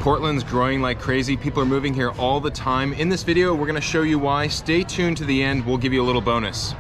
Portland's growing like crazy. People are moving here all the time. In this video, we're gonna show you why. Stay tuned to the end. We'll give you a little bonus.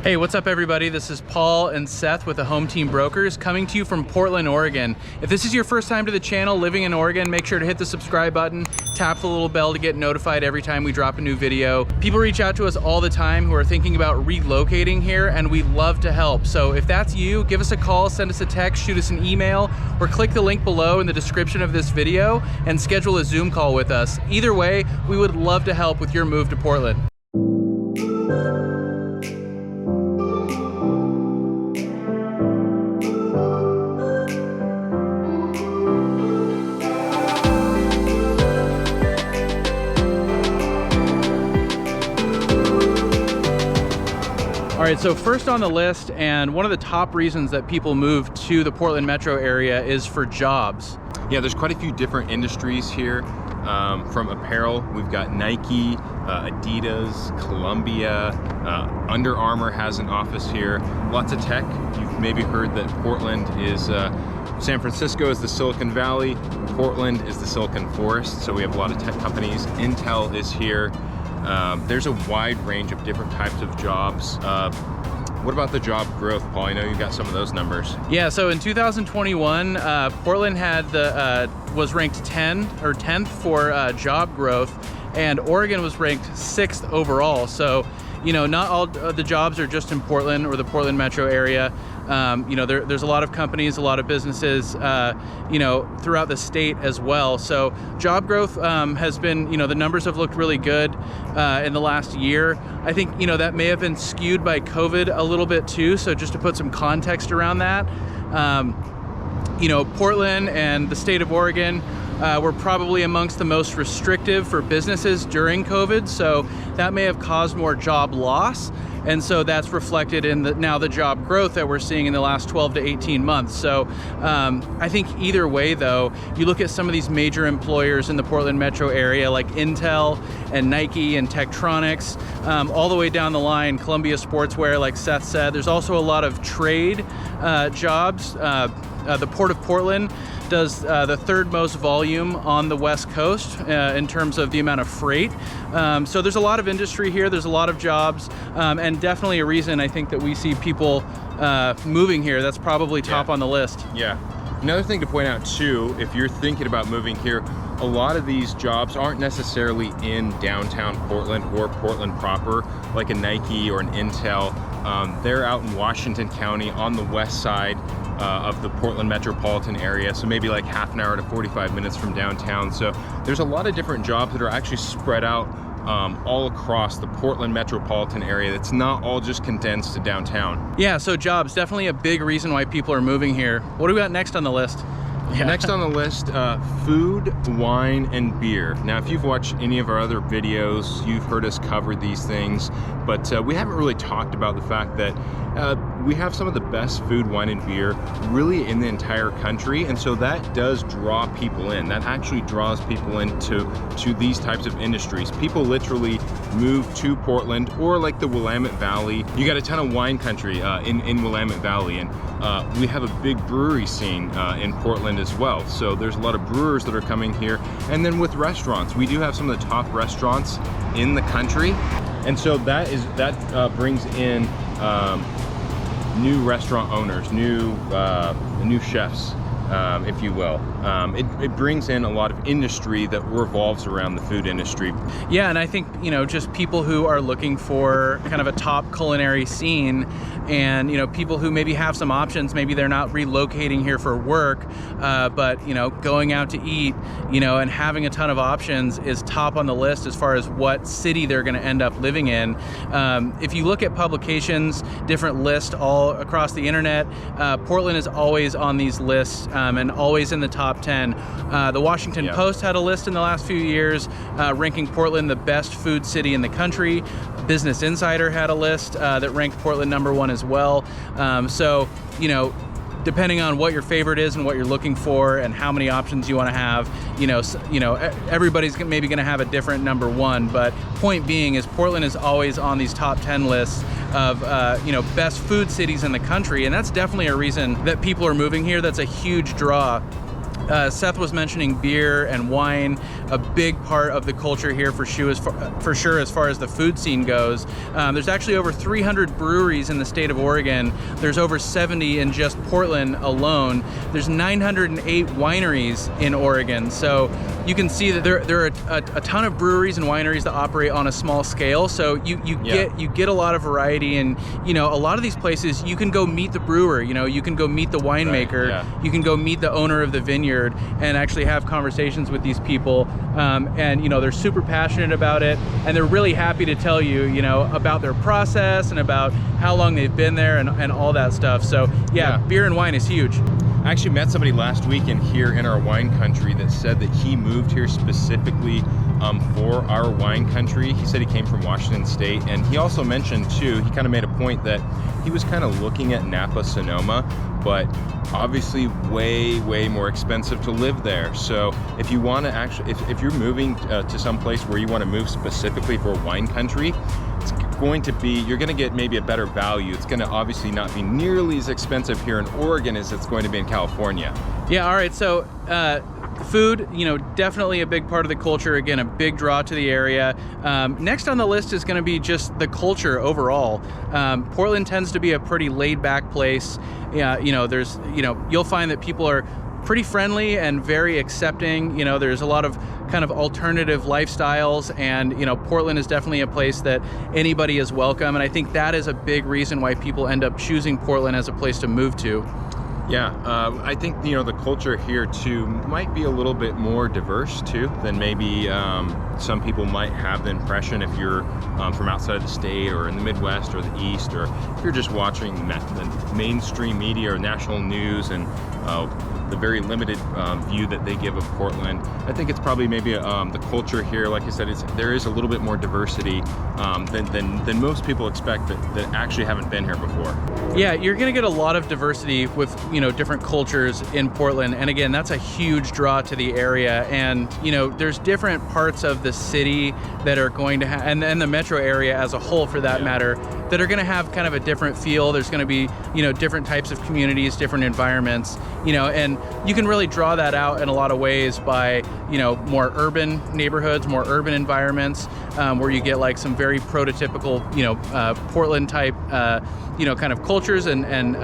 Hey, what's up everybody? This is Paul and Seth with the Home Team Brokers coming to you from Portland, Oregon. If this is your first time to the channel living in Oregon, make sure to hit the subscribe button, tap the little bell to get notified every time we drop a new video. People reach out to us all the time who are thinking about relocating here, and we love to help. So if that's you, give us a call, send us a text, shoot us an email, or click the link below in the description of this video and schedule a Zoom call with us. Either way, we would love to help with your move to Portland. All right, so first on the list, and one of the top reasons that people move to the Portland metro area is for jobs. Yeah, there's quite a few different industries here. From apparel, we've got Nike, Adidas, Columbia, Under Armour has an office here. Lots of tech. You've maybe heard that Portland is, San Francisco is the Silicon Valley, Portland is the Silicon Forest, so we have a lot of tech companies. Intel is here. There's a wide range of different types of jobs. What about the job growth, Paul? I know you got some of those numbers. Yeah, so in 2021, Portland had was ranked 10th for job growth, and Oregon was ranked 6th overall. So, you know, not all the jobs are just in Portland or the Portland metro area. You know, there's a lot of companies, a lot of businesses, you know, throughout the state as well. So job growth has been, you know, the numbers have looked really good in the last year. I think, you know, that may have been skewed by COVID a little bit too. So just to put some context around that, you know, Portland and the state of Oregon were probably amongst the most restrictive for businesses during COVID. So that may have caused more job loss. And so that's reflected in now the job growth that we're seeing in the last 12 to 18 months. So I think either way though, you look at some of these major employers in the Portland metro area like Intel and Nike and Tektronix, all the way down the line, Columbia Sportswear, like Seth said. There's also a lot of trade jobs. The Port of Portland does the third most volume on the West Coast in terms of the amount of freight. So there's a lot of industry here, there's a lot of jobs, and definitely a reason I think that we see people moving here. That's probably top on the list. Yeah. Another thing to point out too, if you're thinking about moving here, a lot of these jobs aren't necessarily in downtown Portland or Portland proper, like a Nike or an Intel. They're out in Washington County on the west side of the Portland metropolitan area, so maybe like half an hour to 45 minutes from downtown. So there's a lot of different jobs that are actually spread out all across the Portland metropolitan area. It's not all just condensed to downtown. Yeah, so jobs, definitely a big reason why people are moving here. What do we got next on the list? Yeah. Next on the list, food, wine, and beer. Now, if you've watched any of our other videos, you've heard us cover these things, but we haven't really talked about the fact that we have some of the best food, wine, and beer really in the entire country, and so that does draw people in. That actually draws people into these types of industries. People literally move to Portland or like the Willamette Valley. You got a ton of wine country in Willamette Valley, and we have a big brewery scene in Portland as well. So there's a lot of brewers that are coming here. And then with restaurants, we do have some of the top restaurants in the country. And so that brings in new restaurant owners, new chefs, if you will. It brings in a lot of industry that revolves around the food industry. Yeah, and I think, you know, just people who are looking for kind of a top culinary scene, and, you know, people who maybe have some options, maybe they're not relocating here for work, but, you know, going out to eat, you know, and having a ton of options is top on the list as far as what city they're going to end up living in. If you look at publications, different lists all across the internet, Portland is always on these lists and always in the top 10. The Washington Post had a list in the last few years ranking Portland the best food city in the country. Business Insider had a list that ranked Portland #1 as well. So, you know, depending on what your favorite is and what you're looking for and how many options you want to have, everybody's maybe going to have a different number one. But point being is Portland is always on these top 10 lists of best food cities in the country, and that's definitely a reason that people are moving here. That's a huge draw. Seth was mentioning beer and wine, a big part of the culture here for sure as far as the food scene goes. There's actually over 300 breweries in the state of Oregon. There's over 70 in just Portland alone. There's 908 wineries in Oregon. So you can see that there are a ton of breweries and wineries that operate on a small scale. So you get a lot of variety, and a lot of these places you can go meet the brewer. You can go meet the winemaker. Right, yeah. You can go meet the owner of the vineyard and actually have conversations with these people, and they're super passionate about it, and they're really happy to tell you about their process and about how long they've been there and all that stuff. So yeah, beer and wine is huge. I actually met somebody last weekend here in our wine country that said that he moved here specifically for our wine country. He said he came from Washington State, and he also mentioned too, he kind of made a point that he was kind of looking at Napa, Sonoma, but obviously way more expensive to live there. So if you want to actually, if you're moving to some place where you want to move specifically for a wine country, it's going to be, you're going to get maybe a better value. It's going to obviously not be nearly as expensive here in Oregon as it's going to be in California. Yeah, all right, so food, definitely a big part of the culture. Again, a big draw to the area. Next on the list is going to be just the culture overall. Portland tends to be a pretty laid-back place. Yeah, you'll find that people are pretty friendly and very accepting. There's a lot of kind of alternative lifestyles, and Portland is definitely a place that anybody is welcome. And I think that is a big reason why people end up choosing Portland as a place to move to. Yeah, I think the culture here too might be a little bit more diverse too than maybe some people might have the impression if you're from outside of the state or in the Midwest or the East, or if you're just watching the mainstream media or national news and the very limited view that they give of Portland. I think it's probably maybe the culture here, like I said, there is a little bit more diversity than most people expect that actually haven't been here before. Yeah, you're going to get a lot of diversity with different cultures in Portland, and again, that's a huge draw to the area. And there's different parts of the city that are going to have, and the metro area as a whole for that matter, that are going to have kind of a different feel. There's going to be different types of communities, different environments, and you can really draw that out in a lot of ways by more urban neighborhoods, more urban environments, where you get like some very prototypical Portland type kind of cultures and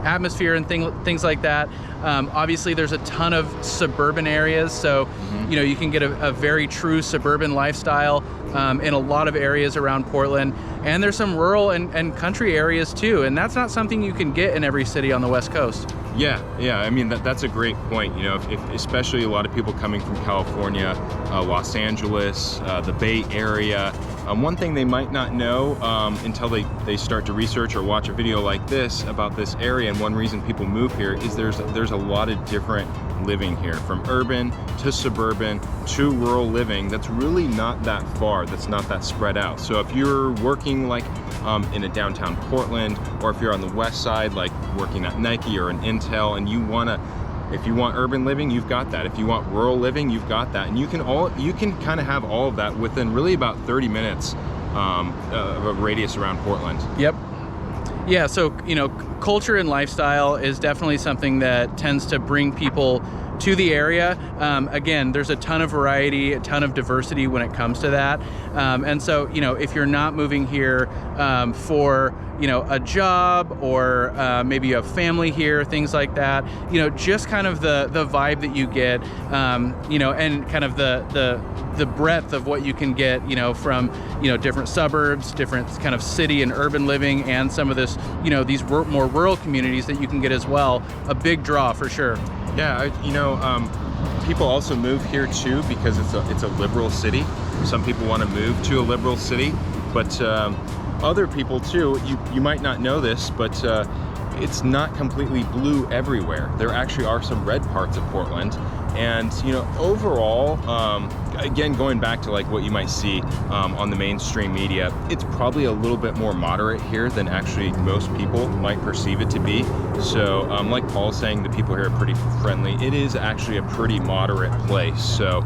atmosphere and things like that. Obviously there's a ton of suburban areas, so you can get a very true suburban lifestyle in a lot of areas around Portland, and there's some rural and country areas too, and that's not something you can get in every city on the West Coast. Yeah, I mean that's a great point. If especially a lot of people coming from California, Los Angeles, the Bay Area, one thing they might not know until they start to research or watch a video like this about this area, and one reason people move here is there's a lot of different living here, from urban to suburban to rural living. That's really not that far, that's not that spread out. So if you're working like in a downtown Portland, or if you're on the west side like working at Nike or an Intel, and if you want urban living, you've got that. If you want rural living, you've got that. And you can kind of have all of that within really about 30 minutes of a radius around Portland. Yep. Yeah, so culture and lifestyle is definitely something that tends to bring people to the area. Again, there's a ton of variety, a ton of diversity when it comes to that. And so, if you're not moving here for, a job, or maybe you have family here, things like that, just kind of the vibe that you get, and kind of the breadth of what you can get, from, different suburbs, different kind of city and urban living, and some of this, these more rural communities that you can get as well. A big draw for sure. Yeah, people also move here too because it's a liberal city. Some people want to move to a liberal city, but other people too, you might not know this, but it's not completely blue everywhere. There actually are some red parts of Portland, And overall, again, going back to like what you might see on the mainstream media, it's probably a little bit more moderate here than actually most people might perceive it to be. So like Paul's saying, the people here are pretty friendly. It is actually a pretty moderate place. So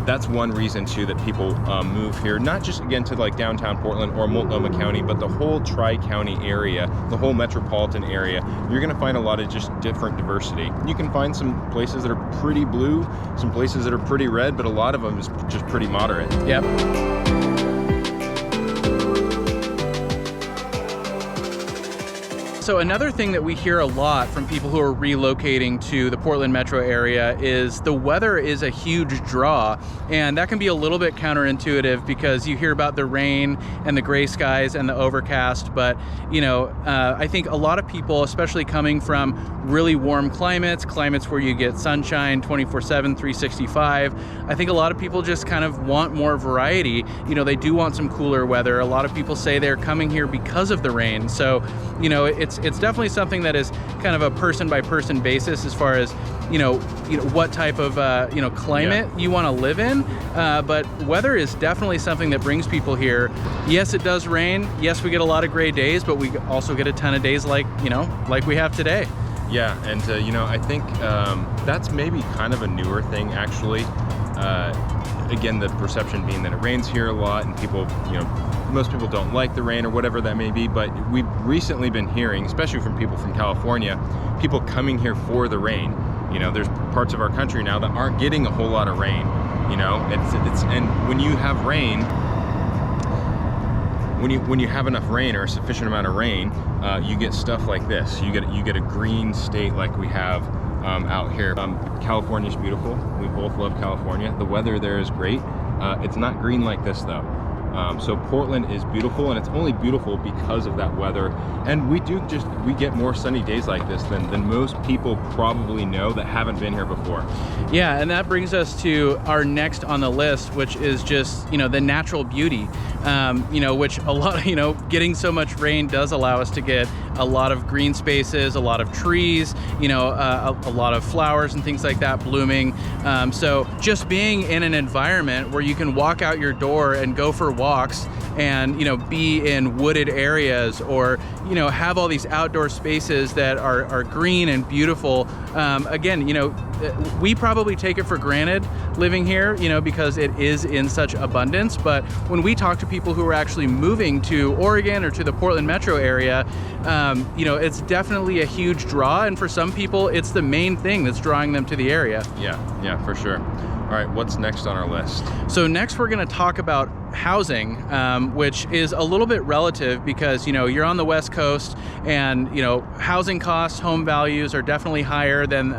that's one reason too that people move here, not just again to like downtown Portland or Multnomah County, but the whole Tri-County area, the whole metropolitan area. You're going to find a lot of just different diversity. You can find some places that are pretty blue, some places that are pretty red, but a lot of them is just pretty moderate. Yep. So another thing that we hear a lot from people who are relocating to the Portland metro area is the weather is a huge draw, and that can be a little bit counterintuitive because you hear about the rain and the gray skies and the overcast, but I think a lot of people, especially coming from really warm climates where you get sunshine 24/7, 365, I think a lot of people just kind of want more variety. They do want some cooler weather. A lot of people say they're coming here because of the rain. So, it's definitely something that is kind of a person by person basis as far as what type of climate you want to live in, but weather is definitely something that brings people here. Yes, it does rain. Yes, we get a lot of gray days, but we also get a ton of days like we have today. Yeah, and I think that's maybe kind of a newer thing actually. Again, the perception being that it rains here a lot, and people, most people don't like the rain or whatever that may be, but we've recently been hearing, especially from people from California, people coming here for the rain. There's parts of our country now that aren't getting a whole lot of rain. And when you have rain, when you have enough rain or a sufficient amount of rain, you get stuff like this. You get a green state like we have out here. California's beautiful. We both love California. The weather there is great. It's not green like this though. So Portland is beautiful, and it's only beautiful because of that weather. And we get more sunny days like this than most people probably know that haven't been here before. Yeah, and that brings us to our next on the list, which is just, the natural beauty, which a lot, getting so much rain does allow us to get a lot of green spaces, a lot of trees, a lot of flowers and things like that blooming. So just being in an environment where you can walk out your door and go for walks and be in wooded areas, or have all these outdoor spaces that are green and beautiful. Again, we probably take it for granted living here, because it is in such abundance. But when we talk to people who are actually moving to Oregon or to the Portland metro area, it's definitely a huge draw, and for some people it's the main thing that's drawing them to the area. Yeah, for sure. All right, what's next on our list? So next we're going to talk about housing, which is a little bit relative because, you're on the West Coast, and, housing costs, home values are definitely higher than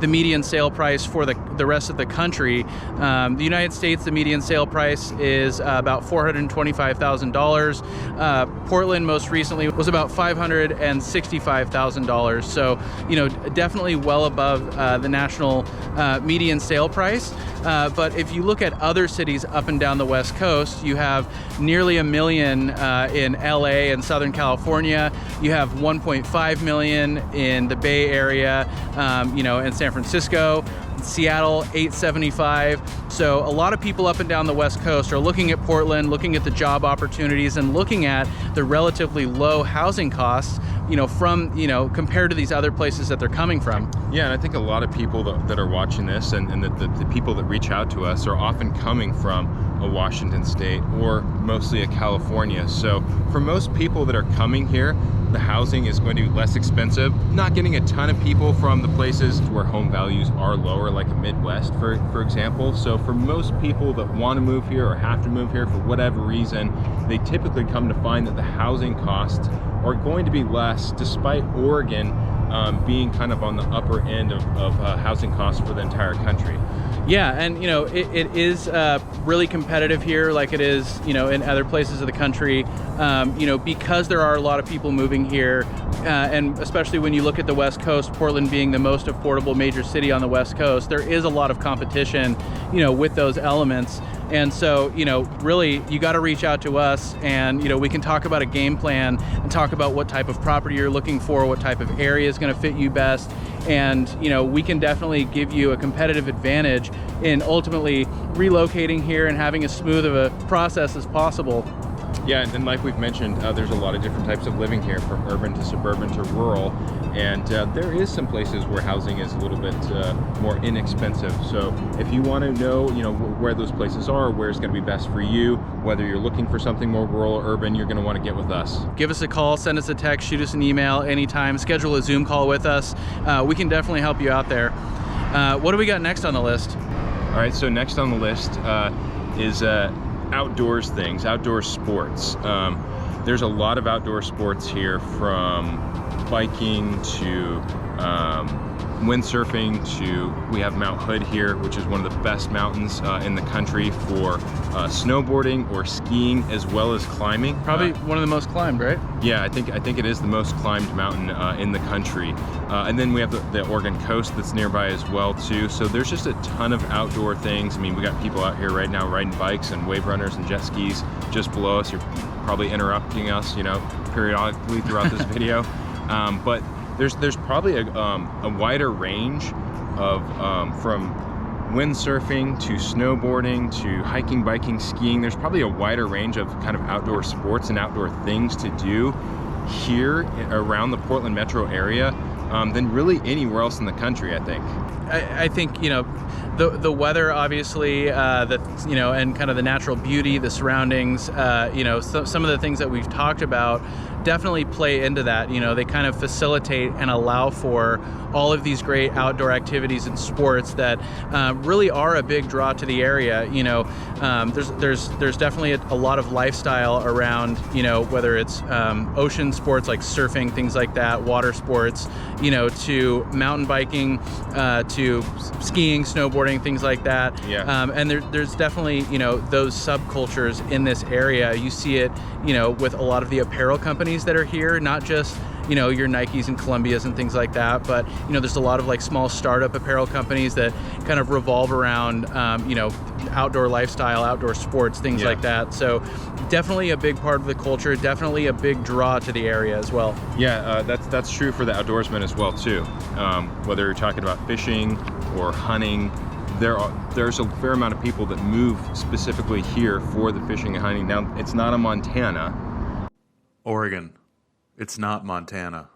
the median sale price for the rest of the country. The United States, the median sale price is about $425,000. Portland most recently was about $565,000. So, definitely well above the national median sale price. But if you look at other cities up and down the West Coast, you have nearly 1 million in LA and Southern California. You have 1.5 million in the Bay Area, in San Francisco. Seattle, 875. So a lot of people up and down the West Coast are looking at Portland, looking at the job opportunities, and looking at the relatively low housing costs, from, compared to these other places that they're coming from. Yeah, and I think a lot of people that are watching this, and the people that reach out to us, are often coming from a Washington state or mostly a California. So for most people that are coming here, the housing is going to be less expensive. Not getting a ton of people from the places where home values are lower, like a Midwest, for example. So for most people that want to move here or have to move here for whatever reason, they typically come to find that the housing costs are going to be less, despite Oregon being kind of on the upper end of housing costs for the entire country. Yeah, and it is really competitive here, like it is in other places of the country. Because there are a lot of people moving here, and especially when you look at the West Coast, Portland being the most affordable major city on the West Coast, there is a lot of competition, with those elements. And so, you know, really you got to reach out to us, and, you know, we can talk about a game plan and talk about what type of property you're looking for, what type of area is going to fit you best. And, you know, we can definitely give you a competitive advantage in ultimately relocating here and having as smooth of a process as possible. Yeah, and like we've mentioned, there's a lot of different types of living here, from urban to suburban to rural, and there is some places where housing is a little bit more inexpensive. So if you want to know, you know, where those places are, where it's going to be best for you, whether you're looking for something more rural or urban, you're going to want to get with us. Give us a call, send us a text, shoot us an email anytime, schedule a Zoom call with us. We can definitely help you out there. What do we got next on the list? All right, so next on the list is outdoors things, outdoor sports. There's a lot of outdoor sports here, from biking to windsurfing to, we have Mount Hood here, which is one of the best mountains in the country for snowboarding or skiing, as well as climbing. Probably one of the most climbed, right? Yeah, I think it is the most climbed mountain in the country. And then we have the Oregon coast that's nearby as well too. So there's just a ton of outdoor things. I mean, we got people out here right now riding bikes and wave runners and jet skis just below us. You're probably interrupting us, you know, periodically throughout this video. But there's probably a wider range of from windsurfing to snowboarding to hiking, biking, skiing. There's probably a wider range of kind of outdoor sports and outdoor things to do here around the Portland metro area than really anywhere else in the country, I think. I think, you know, the weather, obviously, you know, and kind of the natural beauty, the surroundings, you know, some of the things that we've talked about definitely play into that. You know, they kind of facilitate and allow for all of these great outdoor activities and sports that really are a big draw to the area. You know, there's definitely a lot of lifestyle around, you know, whether it's ocean sports like surfing, things like that, water sports, you know, to mountain biking, to skiing, snowboarding, things like that. Yeah. And there's definitely, you know, those subcultures in this area. You see it, you know, with a lot of the apparel companies that are here, not just, you know, your Nikes and Columbias and things like that, but, you know, there's a lot of like small startup apparel companies that kind of revolve around, you know, outdoor lifestyle, outdoor sports, things like that. So definitely a big part of the culture, definitely a big draw to the area as well. Yeah, that's true for the outdoorsmen as well too. Whether you're talking about fishing or hunting, there's a fair amount of people that move specifically here for the fishing and hunting. Now, it's not a Montana. Oregon. It's not Montana.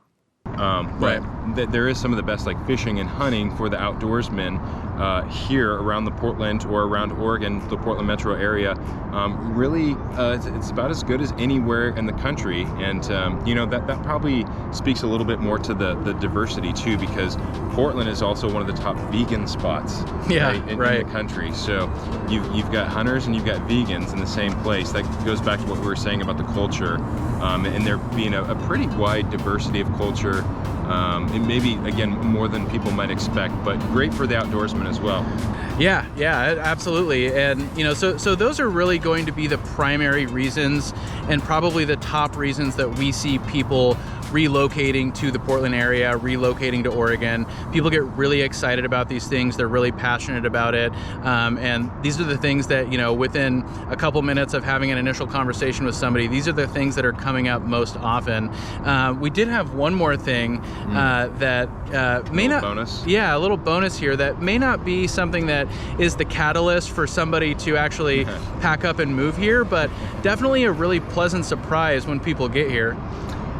But there is some of the best like fishing and hunting for the outdoorsmen here around the Portland or around Oregon, the Portland metro area. Really, it's about as good as anywhere in the country, and you know, that probably speaks a little bit more to the diversity too, because Portland is also one of the top vegan spots in the country. So you've got hunters and you've got vegans in the same place. That goes back to what we were saying about the culture, and there being a pretty wide diversity of culture. And maybe, again, more than people might expect, but great for the outdoorsman as well. Yeah, absolutely. And, you know, so those are really going to be the primary reasons, and probably the top reasons that we see people relocating to the Portland area, relocating to Oregon. People get really excited about these things. They're really passionate about it. And these are the things that, you know, within a couple minutes of having an initial conversation with somebody, these are the things that are coming up most often. We did have one more thing that may not... bonus? Yeah, a little bonus here that may not be something that is the catalyst for somebody to actually pack up and move here, but definitely a really pleasant surprise when people get here.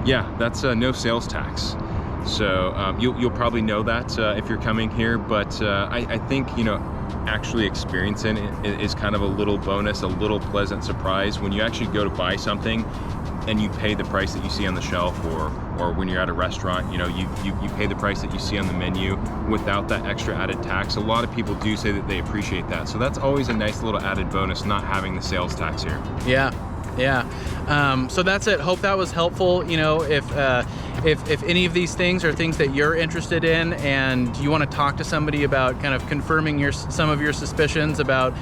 Yeah, that's no sales tax. So you'll probably know that if you're coming here, but I think, you know, actually experiencing it is kind of a little bonus, a little pleasant surprise when you actually go to buy something and you pay the price that you see on the shelf, or when you're at a restaurant, you know, you pay the price that you see on the menu without that extra added tax. A lot of people do say that they appreciate that. So that's always a nice little added bonus, not having the sales tax here. Yeah. So that's it. Hope that was helpful. You know, if if any of these things are things that you're interested in and you want to talk to somebody about kind of confirming some of your suspicions about,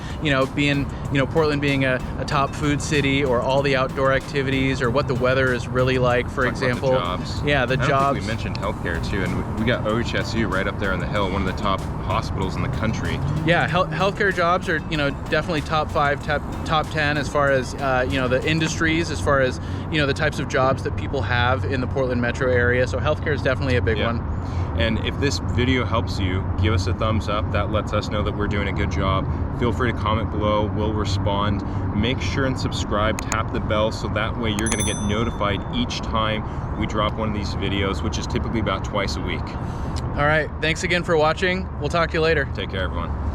Portland being a top food city, or all the outdoor activities, or what the weather is really like, for example. About the jobs. Yeah, the I don't jobs. think we mentioned healthcare too, and we got OHSU right up there on the hill, one of the top hospitals in the country. Yeah, healthcare jobs are, definitely top 5, top 10 as far as, the industries, as far as, the types of jobs that people have in the Portland metro area. So healthcare is definitely a big one. And if this video helps you, give us a thumbs up. That lets us know that we're doing a good job. Feel free to comment below. We'll respond. Make sure and subscribe. Tap the bell so that way you're going to get notified each time we drop one of these videos, which is typically about twice a week. All right. Thanks again for watching. We'll talk to you later. Take care, everyone.